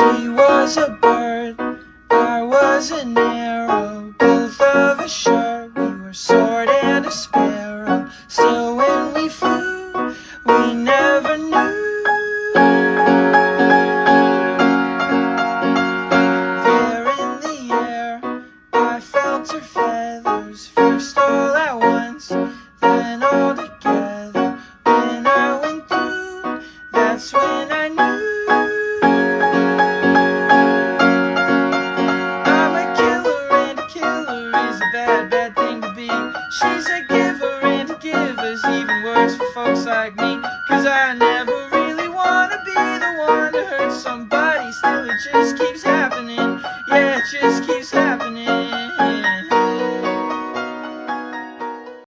She was a bird, I was an arrow, both of us sharp. We were sword and a sparrow. Still when we flew, we never knew. There in the air, I felt her feathers, first all at once, then all together. When I went through, that's when I knew. She's a giver and a giver's even worse for folks like me. Cause I never really wanna be the one to hurt somebody, still it just keeps happening.